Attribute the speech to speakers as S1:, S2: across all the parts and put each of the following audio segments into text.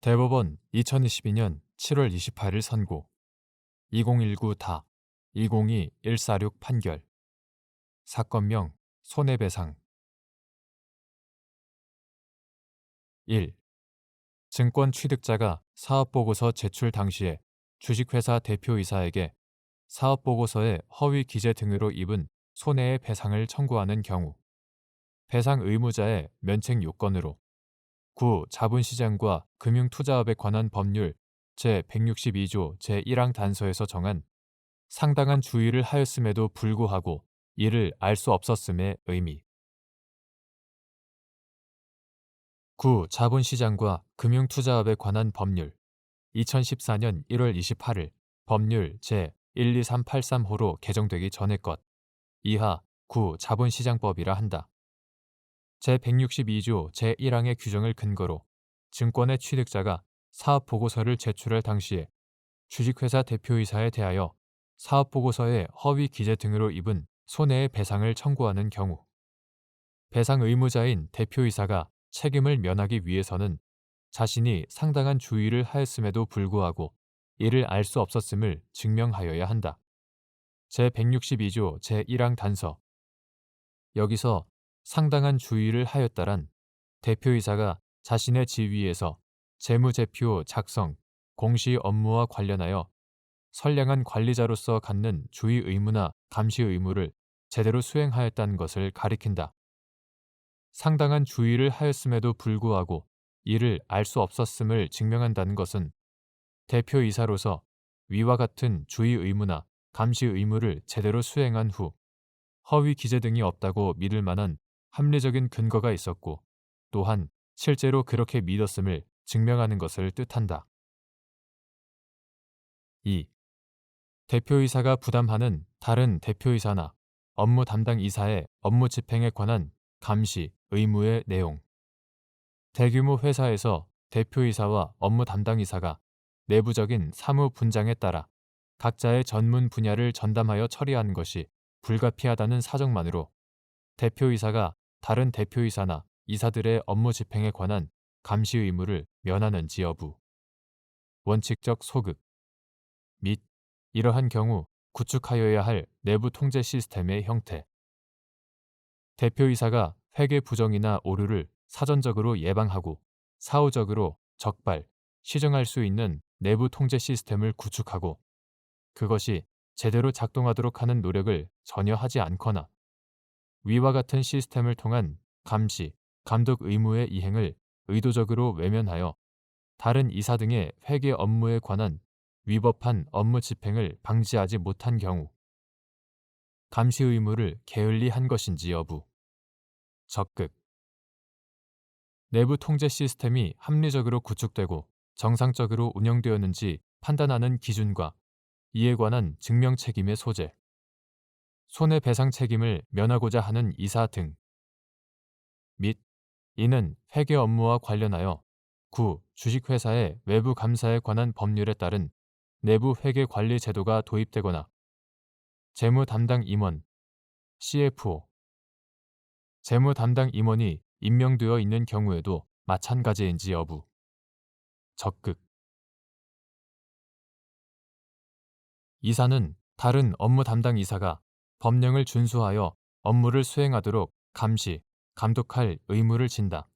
S1: 대법원 2022년 7월 28일 선고 2019다 202146 판결 사건명 손해배상 1. 증권 취득자가 사업보고서 제출 당시에 주식회사 대표이사에게 사업보고서의 허위 기재 등으로 입은 손해의 배상을 청구하는 경우 배상 의무자의 면책 요건으로 구. 자본시장과 금융투자업에 관한 법률 제162조 제1항 단서에서 정한 상당한 주의를 하였음에도 불구하고 이를 알 수 없었음의 의미. 9. 자본시장과 금융투자업에 관한 법률 2014년 1월 28일 법률 제12383호로 개정되기 전의 것 이하 9. 자본시장법이라 한다. 제162조 제1항의 규정을 근거로 증권의 취득자가 사업보고서를 제출할 당시에 주식회사 대표이사에 대하여 사업보고서의 허위 기재 등으로 입은 손해의 배상을 청구하는 경우 배상 의무자인 대표이사가 책임을 면하기 위해서는 자신이 상당한 주의를 하였음에도 불구하고 이를 알 수 없었음을 증명하여야 한다. 제162조 제1항 단서 여기서 상당한 주의를 하였다란 대표이사가 자신의 지위에서 재무제표 작성, 공시 업무와 관련하여 선량한 관리자로서 갖는 주의 의무나 감시 의무를 제대로 수행하였다는 것을 가리킨다. 상당한 주의를 하였음에도 불구하고 이를 알 수 없었음을 증명한다는 것은 대표이사로서 위와 같은 주의 의무나 감시 의무를 제대로 수행한 후 허위 기재 등이 없다고 믿을 만한 합리적인 근거가 있었고 또한 실제로 그렇게 믿었음을 증명하는 것을 뜻한다. 2. 대표이사가 부담하는 다른 대표이사나 업무 담당 이사의 업무 집행에 관한 감시, 의무의 내용. 대규모 회사에서 대표이사와 업무 담당 이사가 내부적인 사무 분장에 따라 각자의 전문 분야를 전담하여 처리하는 것이 불가피하다는 사정만으로 대표이사가 다른 대표이사나 이사들의 업무 집행에 관한 감시 의무를 면하는지 여부. 원칙적 소급 및 이러한 경우 구축하여야 할 내부 통제 시스템의 형태. 대표이사가 회계 부정이나 오류를 사전적으로 예방하고 사후적으로 적발, 시정할 수 있는 내부 통제 시스템을 구축하고 그것이 제대로 작동하도록 하는 노력을 전혀 하지 않거나 위와 같은 시스템을 통한 감시, 감독 의무의 이행을 의도적으로 외면하여 다른 이사 등의 회계 업무에 관한 위법한 업무 집행을 방지하지 못한 경우 감시 의무를 게을리 한 것인지 여부. 적극 내부 통제 시스템이 합리적으로 구축되고 정상적으로 운영되었는지 판단하는 기준과 이에 관한 증명 책임의 소재, 손해배상 책임을 면하고자 하는 이사 등 및 이는 회계 업무와 관련하여 구. 주식회사의 외부 감사에 관한 법률에 따른 내부 회계 관리 제도가 도입되거나 재무 담당 임원, CFO, 재무 담당 임원이 임명되어 있는 경우에도 마찬가지인지 여부. 적극 이사는 다른 업무 담당 이사가 법령을 준수하여 업무를 수행하도록 감시, 감독할 의무를 진다.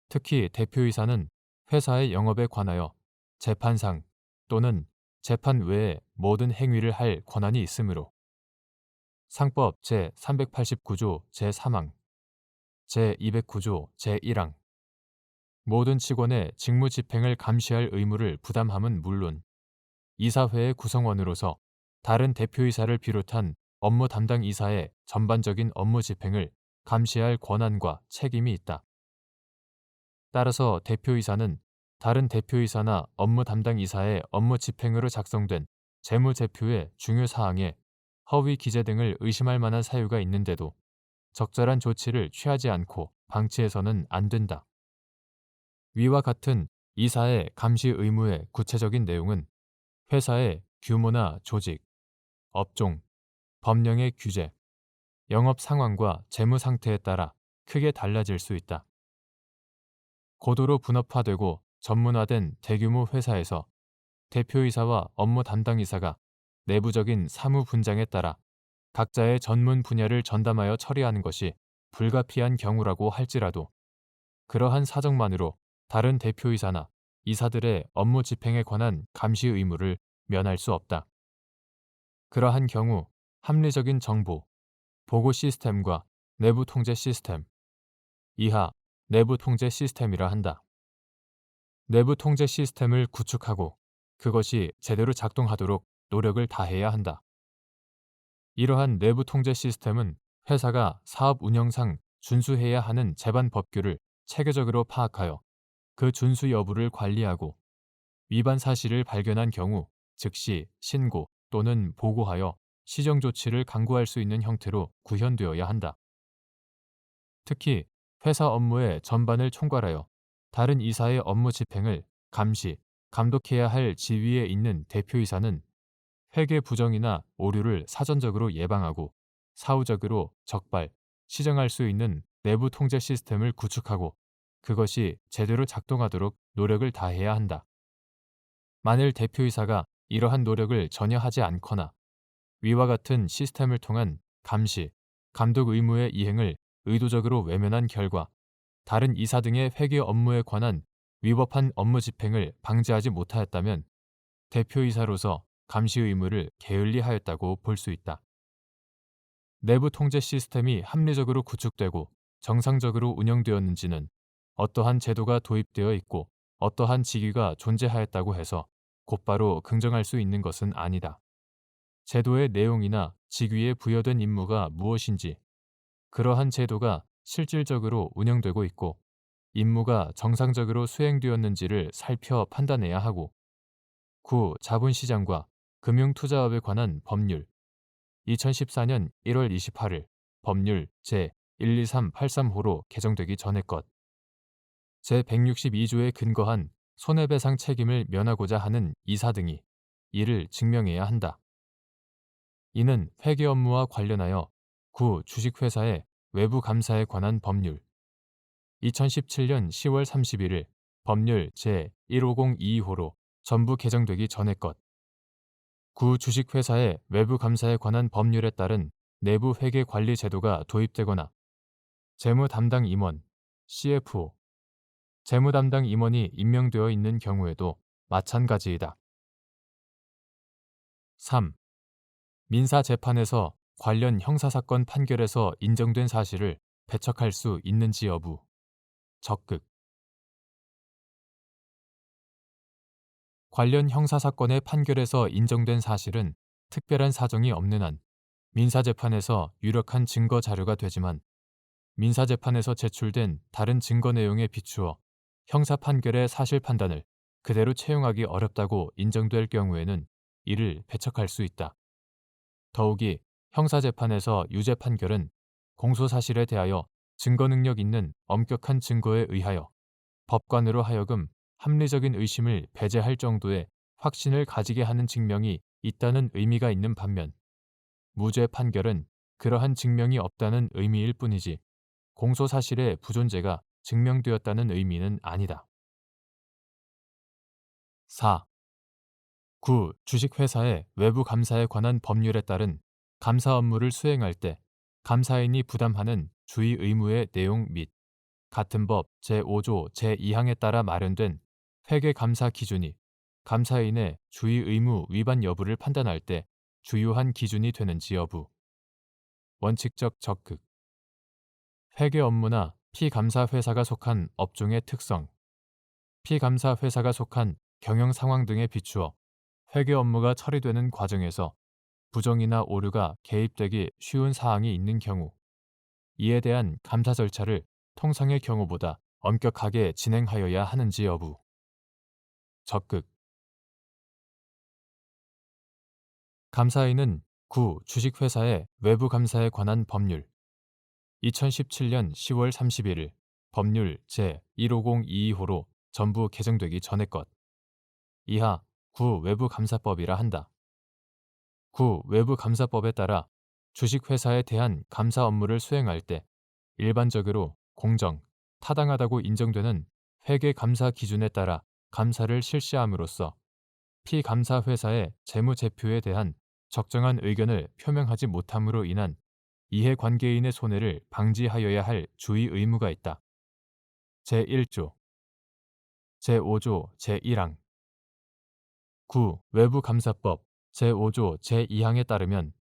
S1: 특히 대표이사는 회사의 영업에 관하여 재판상 또는 재판 외의 모든 행위를 할 권한이 있으므로 상법 제389조 제3항, 제209조 제1항 모든 직원의 직무 집행을 감시할 의무를 부담함은 물론 이사회의 구성원으로서 다른 대표이사를 비롯한 업무 담당 이사의 전반적인 업무 집행을 감시할 권한과 책임이 있다. 따라서 대표이사는 다른 대표이사나 업무 담당 이사의 업무 집행으로 작성된 재무제표의 중요 사항에 허위 기재 등을 의심할 만한 사유가 있는데도 적절한 조치를 취하지 않고 방치해서는 안 된다. 위와 같은 이사의 감시 의무의 구체적인 내용은 회사의 규모나 조직, 업종, 법령의 규제, 영업 상황과 재무 상태에 따라 크게 달라질 수 있다. 고도로 분업화되고 전문화된 대규모 회사에서 대표이사와 업무 담당이사가 내부적인 사무 분장에 따라 각자의 전문 분야를 전담하여 처리하는 것이 불가피한 경우라고 할지라도 그러한 사정만으로 다른 대표이사나 이사들의 업무 집행에 관한 감시 의무를 면할 수 없다. 그러한 경우 합리적인 정보, 보고 시스템과 내부 통제 시스템, 이하 내부 통제 시스템이라 한다. 내부 통제 시스템을 구축하고 그것이 제대로 작동하도록 노력을 다해야 한다. 이러한 내부 통제 시스템은 회사가 사업 운영상 준수해야 하는 제반 법규를 체계적으로 파악하여 그 준수 여부를 관리하고 위반 사실을 발견한 경우 즉시 신고 또는 보고하여 시정 조치를 강구할 수 있는 형태로 구현되어야 한다. 특히 회사 업무의 전반을 총괄하여 다른 이사의 업무 집행을 감시, 감독해야 할 지위에 있는 대표이사는 회계 부정이나 오류를 사전적으로 예방하고 사후적으로 적발, 시정할 수 있는 내부 통제 시스템을 구축하고 그것이 제대로 작동하도록 노력을 다해야 한다. 만일 대표이사가 이러한 노력을 전혀 하지 않거나 위와 같은 시스템을 통한 감시, 감독 의무의 이행을 의도적으로 외면한 결과 다른 이사 등의 회계 업무에 관한 위법한 업무 집행을 방지하지 못하였다면 대표이사로서 감시 의무를 게을리하였다고 볼 수 있다. 내부 통제 시스템이 합리적으로 구축되고 정상적으로 운영되었는지는 어떠한 제도가 도입되어 있고 어떠한 직위가 존재하였다고 해서 곧바로 긍정할 수 있는 것은 아니다. 제도의 내용이나 직위에 부여된 임무가 무엇인지, 그러한 제도가 실질적으로 운영되고 있고 임무가 정상적으로 수행되었는지를 살펴 판단해야 하고 자본시장과 금융투자업에 관한 법률 2014년 1월 28일 법률 제12383호로 개정되기 전의 것 제162조에 근거한 손해배상 책임을 면하고자 하는 이사 등이 이를 증명해야 한다. 이는 회계 업무와 관련하여 주식회사의 외부 감사에 관한 법률 2017년 10월 31일 법률 제15022호로 전부 개정되기 전의 것 주식회사의 외부 감사에 관한 법률에 따른 내부 회계 관리 제도가 도입되거나 재무 담당 임원, CFO, 재무 담당 임원이 임명되어 있는 경우에도 마찬가지이다. 3. 민사재판에서 관련 형사사건 판결에서 인정된 사실을 배척할 수 있는지 여부. 적극. 관련 형사사건의 판결에서 인정된 사실은 특별한 사정이 없는 한 민사재판에서 유력한 증거 자료가 되지만 민사재판에서 제출된 다른 증거 내용에 비추어 형사 판결의 사실 판단을 그대로 채용하기 어렵다고 인정될 경우에는 이를 배척할 수 있다. 더욱이 형사재판에서 유죄 판결은 공소사실에 대하여 증거 능력 있는 엄격한 증거에 의하여 법관으로 하여금 합리적인 의심을 배제할 정도의 확신을 가지게 하는 증명이 있다는 의미가 있는 반면 무죄 판결은 그러한 증명이 없다는 의미일 뿐이지 공소사실의 부존재가 증명되었다는 의미는 아니다. 4. 주식회사의 외부 감사에 관한 법률에 따른 감사 업무를 수행할 때 감사인이 부담하는 주의 의무의 내용 및 같은 법 제5조 제2항에 따라 마련된 회계 감사 기준이 감사인의 주의 의무 위반 여부를 판단할 때 주요한 기준이 되는지 여부. 원칙적 적극. 회계 업무나 피감사 회사가 속한 업종의 특성, 피감사 회사가 속한 경영 상황 등에 비추어 회계 업무가 처리되는 과정에서 부정이나 오류가 개입되기 쉬운 사항이 있는 경우 이에 대한 감사 절차를 통상의 경우보다 엄격하게 진행하여야 하는지 여부. 적극. 감사인은 주식회사의 외부 감사에 관한 법률 2017년 10월 31일 법률 제15022호로 전부 개정되기 전의 것 이하 외부감사법이라 한다. 외부감사법에 따라 주식회사에 대한 감사 업무를 수행할 때 일반적으로 공정, 타당하다고 인정되는 회계 감사 기준에 따라 감사를 실시함으로써 피감사 회사의 재무제표에 대한 적정한 의견을 표명하지 못함으로 인한 이해관계인의 손해를 방지하여야 할 주의 의무가 있다. 제1조, 제5조 제1항 9. 외부감사법 제5조 제2항에 따르면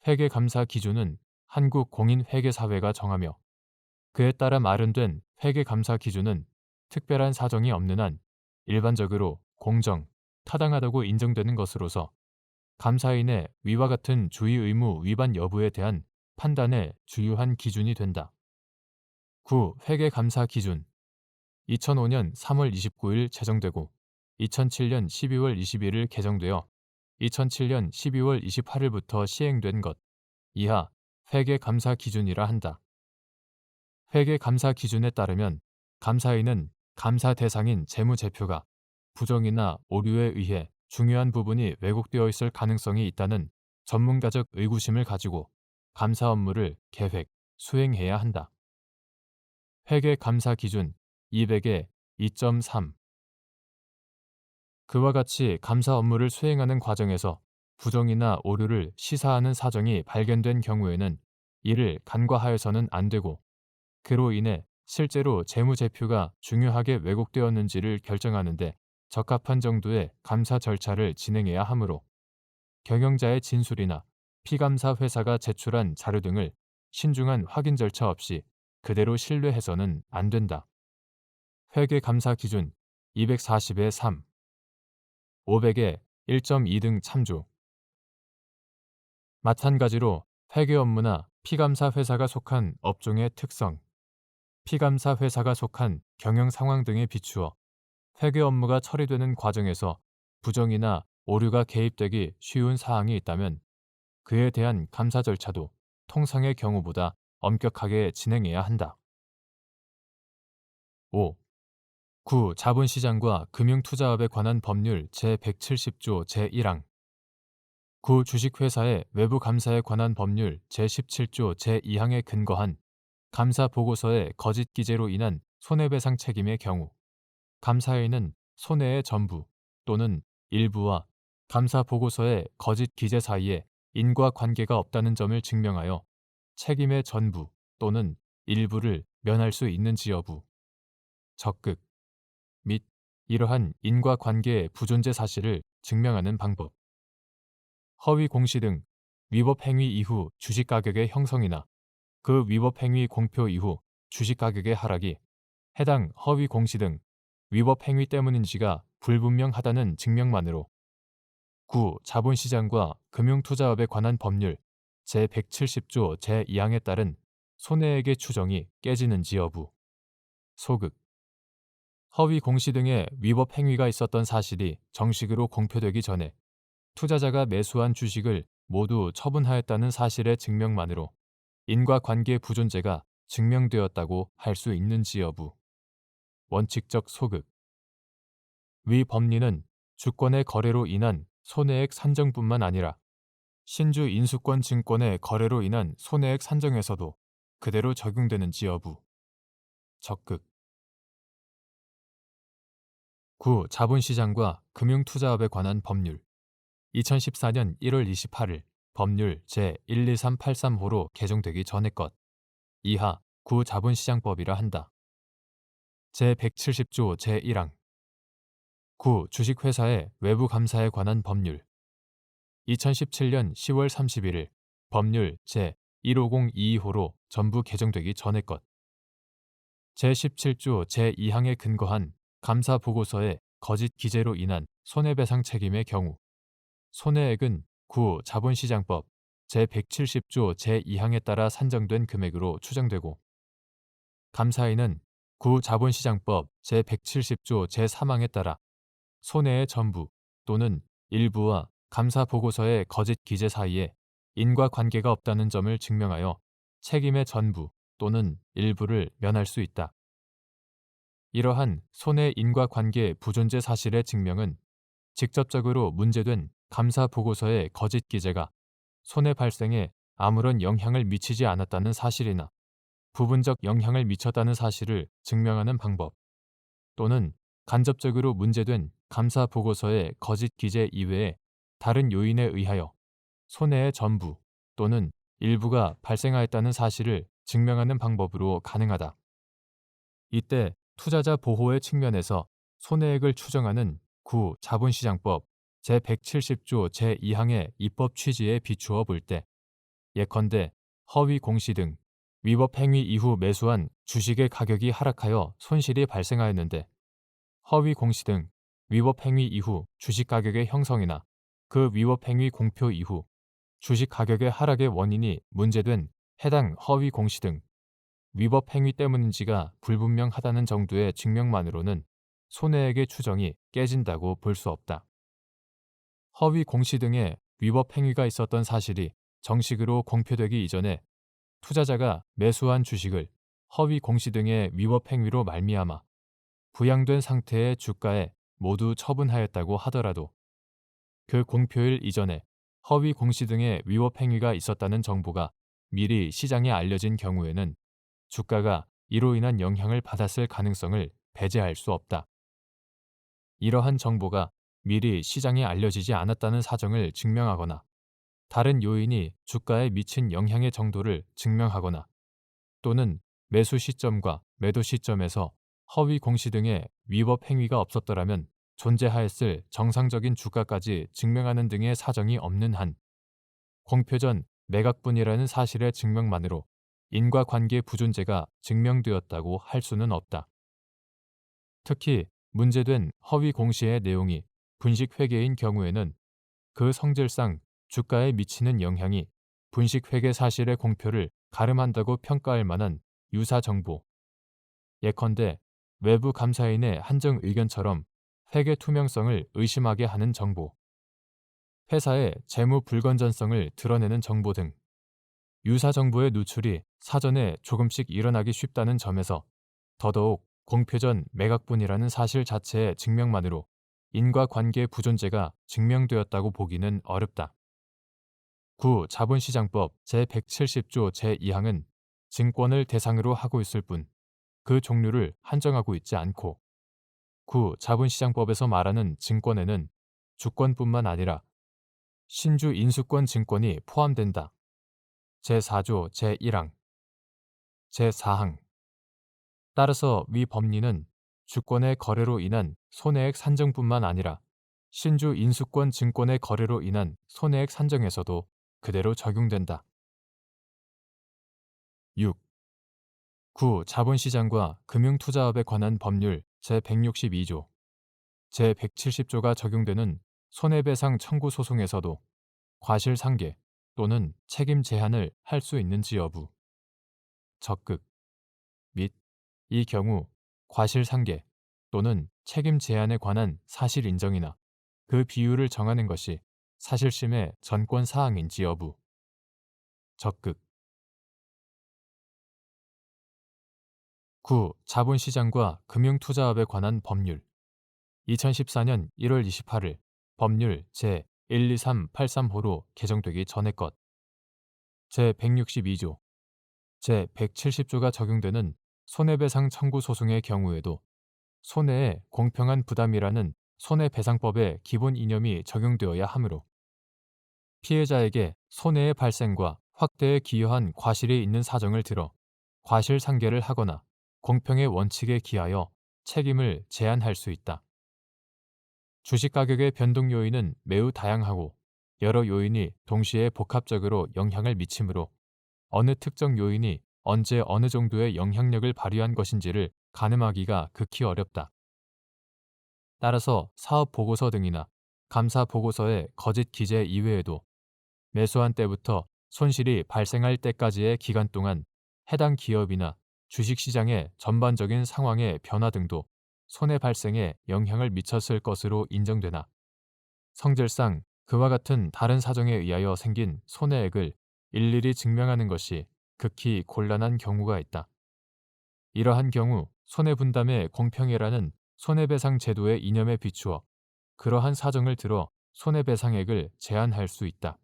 S1: 회계감사 기준은 한국공인회계사회가 정하며 그에 따라 마련된 회계감사 기준은 특별한 사정이 없는 한 일반적으로 공정, 타당하다고 인정되는 것으로서 감사인의 위와 같은 주의 의무 위반 여부에 대한 판단의 주요한 기준이 된다. 9. 회계감사 기준 2005년 3월 29일 제정되고 2007년 12월 21일 개정되어 2007년 12월 28일부터 시행된 것 이하 회계감사 기준이라 한다. 회계감사 기준에 따르면 감사인은 감사 대상인 재무제표가 부정이나 오류에 의해 중요한 부분이 왜곡되어 있을 가능성이 있다는 전문가적 의구심을 가지고 감사 업무를 계획, 수행해야 한다. 회계감사 기준 200의 2.3 그와 같이 감사 업무를 수행하는 과정에서 부정이나 오류를 시사하는 사정이 발견된 경우에는 이를 간과하여서는 안 되고 그로 인해 실제로 재무제표가 중요하게 왜곡되었는지를 결정하는 데 적합한 정도의 감사 절차를 진행해야 하므로 경영자의 진술이나 피감사 회사가 제출한 자료 등을 신중한 확인 절차 없이 그대로 신뢰해서는 안 된다. 회계감사 기준 240의 3, 500의 1.2 등 참조. 마찬가지로 회계 업무나 피감사 회사가 속한 업종의 특성, 피감사 회사가 속한 경영 상황 등에 비추어 회계 업무가 처리되는 과정에서 부정이나 오류가 개입되기 쉬운 사항이 있다면 그에 대한 감사 절차도 통상의 경우보다 엄격하게 진행해야 한다. 5. 구 자본시장과 금융투자업에 관한 법률 제170조 제1항 구 주식회사의 외부 감사에 관한 법률 제17조 제2항에 근거한 감사 보고서의 거짓 기재로 인한 손해배상 책임의 경우 감사인은 손해의 전부 또는 일부와 감사 보고서의 거짓 기재 사이에 인과관계가 없다는 점을 증명하여 책임의 전부 또는 일부를 면할 수 있는지 여부, 적극 및 이러한 인과관계의 부존재 사실을 증명하는 방법, 허위 공시 등 위법 행위 이후 주식가격의 형성이나 그 위법 행위 공표 이후 주식가격의 하락이 해당 허위 공시 등 위법 행위 때문인지가 불분명하다는 증명만으로 구 자본시장과 금융투자업에 관한 법률 제170조 제2항에 따른 손해액의 추정이 깨지는지 여부, 소극, 허위 공시 등의 위법 행위가 있었던 사실이 정식으로 공표되기 전에 투자자가 매수한 주식을 모두 처분하였다는 사실의 증명만으로 인과관계 부존재가 증명되었다고 할 수 있는지 여부, 원칙적 소극. 위 법리는 주권의 거래로 인한 손해액 산정뿐만 아니라 신주 인수권 증권의 거래로 인한 손해액 산정에서도 그대로 적용되는지 여부, 적극. 구 자본시장과 금융투자업에 관한 법률 2014년 1월 28일 법률 제12383호로 개정되기 전의 것 이하 구 자본시장법이라 한다. 제170조 제1항 구 주식회사의 외부 감사에 관한 법률 2017년 10월 31일 법률 제15022호로 전부 개정되기 전의 것 제17조 제2항에 근거한 감사 보고서의 거짓 기재로 인한 손해배상 책임의 경우 손해액은 구 자본시장법 제170조 제2항에 따라 산정된 금액으로 추정되고 감사인은 구 자본시장법 제170조 제3항에 따라 손해의 전부 또는 일부와 감사 보고서의 거짓 기재 사이에 인과관계가 없다는 점을 증명하여 책임의 전부 또는 일부를 면할 수 있다. 이러한 손해 인과관계 부존재 사실의 증명은 직접적으로 문제된 감사 보고서의 거짓 기재가 손해 발생에 아무런 영향을 미치지 않았다는 사실이나 부분적 영향을 미쳤다는 사실을 증명하는 방법 또는 간접적으로 문제된 감사 보고서의 거짓 기재 이외에 다른 요인에 의하여 손해의 전부 또는 일부가 발생하였다는 사실을 증명하는 방법으로 가능하다. 이때 투자자 보호의 측면에서 손해액을 추정하는 구 자본시장법 제170조 제2항의 입법 취지에 비추어 볼 때 예컨대 허위 공시 등 위법 행위 이후 매수한 주식의 가격이 하락하여 손실이 발생하였는데 허위 공시 등 위법 행위 이후 주식 가격의 형성이나 그 위법 행위 공표 이후 주식 가격의 하락의 원인이 문제된 해당 허위 공시 등 위법 행위 때문인지가 불분명하다는 정도의 증명만으로는 손해액의 추정이 깨진다고 볼 수 없다. 허위 공시 등의 위법 행위가 있었던 사실이 정식으로 공표되기 이전에 투자자가 매수한 주식을 허위 공시 등의 위법 행위로 말미암아 부양된 상태의 주가에 모두 처분하였다고 하더라도 그 공표일 이전에 허위 공시 등의 위법 행위가 있었다는 정보가 미리 시장에 알려진 경우에는 주가가 이로 인한 영향을 받았을 가능성을 배제할 수 없다. 이러한 정보가 미리 시장에 알려지지 않았다는 사정을 증명하거나 다른 요인이 주가에 미친 영향의 정도를 증명하거나 또는 매수 시점과 매도 시점에서 허위 공시 등의 위법 행위가 없었더라면 존재하였을 정상적인 주가까지 증명하는 등의 사정이 없는 한 공표 전 매각분이라는 사실의 증명만으로 인과관계 부존재가 증명되었다고 할 수는 없다. 특히 문제된 허위 공시의 내용이 분식회계인 경우에는 그 성질상 주가에 미치는 영향이 분식회계 사실의 공표를 가름한다고 평가할 만한 유사 정보, 예컨대 외부 감사인의 한정 의견처럼 회계 투명성을 의심하게 하는 정보, 회사의 재무 불건전성을 드러내는 정보 등 유사 정보의 누출이 사전에 조금씩 일어나기 쉽다는 점에서 더더욱 공표 전 매각분이라는 사실 자체의 증명만으로 인과관계 부존재가 증명되었다고 보기는 어렵다. 구 자본시장법 제170조 제2항은 증권을 대상으로 하고 있을 뿐 그 종류를 한정하고 있지 않고 구 자본시장법에서 말하는 증권에는 주권뿐만 아니라 신주 인수권 증권이 포함된다. 제4조 제1항 제4항 따라서 위 법리는 주권의 거래로 인한 손해액 산정뿐만 아니라 신주 인수권 증권의 거래로 인한 손해액 산정에서도 그대로 적용된다. 6. 구 자본시장과 금융투자업에 관한 법률 제162조, 제170조가 적용되는 손해배상 청구 소송에서도 과실상계 또는 책임 제한을 할 수 있는지 여부, 적극 및 이 경우 과실상계 또는 책임 제한에 관한 사실 인정이나 그 비율을 정하는 것이 사실심의 전권 사항인지 여부, 적극. 9. 자본시장과 금융투자업에 관한 법률 2014년 1월 28일 법률 제12383호로 개정되기 전의 것 제162조, 제170조가 적용되는 손해배상 청구 소송의 경우에도 손해의 공평한 부담이라는 손해배상법의 기본 이념이 적용되어야 하므로 피해자에게 손해의 발생과 확대에 기여한 과실이 있는 사정을 들어 과실상계를 하거나 공평의 원칙에 기하여 책임을 제한할 수 있다. 주식 가격의 변동 요인은 매우 다양하고 여러 요인이 동시에 복합적으로 영향을 미치므로 어느 특정 요인이 언제 어느 정도의 영향력을 발휘한 것인지를 가늠하기가 극히 어렵다. 따라서 사업 보고서 등이나 감사 보고서의 거짓 기재 이외에도 매수한 때부터 손실이 발생할 때까지의 기간 동안 해당 기업이나 주식시장의 전반적인 상황의 변화 등도 손해 발생에 영향을 미쳤을 것으로 인정되나 성질상 그와 같은 다른 사정에 의하여 생긴 손해액을 일일이 증명하는 것이 극히 곤란한 경우가 있다. 이러한 경우 손해분담의 공평이라는 손해배상 제도의 이념에 비추어 그러한 사정을 들어 손해배상액을 제한할 수 있다.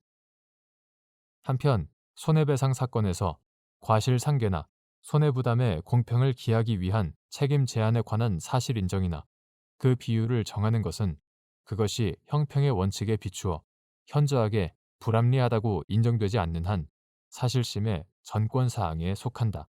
S1: 한편 손해배상 사건에서 과실상계나 손해부담의 공평을 기하기 위한 책임 제한에 관한 사실 인정이나 그 비율을 정하는 것은 그것이 형평의 원칙에 비추어 현저하게 불합리하다고 인정되지 않는 한 사실심의 전권 사항에 속한다.